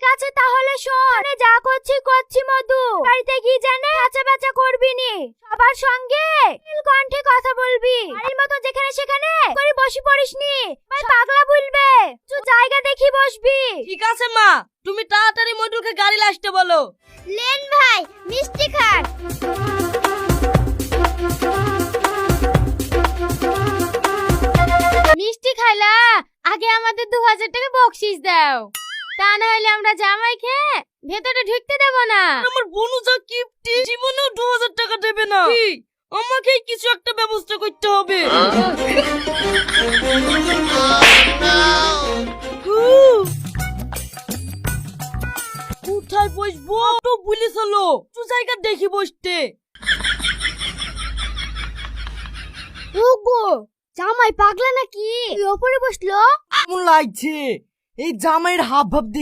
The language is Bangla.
ঠিক আছে তাহলে শোন, যা করছি করছি মধু, বাড়িতে গিয়ে জানে বাচ্চা বাচ্চা করবি নি, সবার সঙ্গে কণ্ঠে কথা বলবি, বাড়ির মতো যেখানে সেখানে করে বসে পড়িস নি, পাগলা বলবে, তুই জায়গা দেখি বসবি। ঠিক আছে মা, তুমি তাড়াতাড়ি মধুকে গাড়ি আসতে বলো। লেন ভাই মিষ্টি খান। মিষ্টি খাইলা আগে আমাদের 2000 টাকা বকশিস দাও, তা না হলে আমরা জামাই খেয়ে ভেতরে ঢুকতে দেব না। আমার বোনু যা কিপটি, জীবনেও 2000 টাকা দেবে না। আমাকেই কিছু একটা ব্যবস্থা করতে হবে। কোথায় বসবো তো বলে চলো, তুই জায়গা দেখি বসতে। ওগো জামাই পাগলা নাকি, ওপরে বসলো? কেমন লাগছে এই জামাইয়ের হাব ভাব দেখ,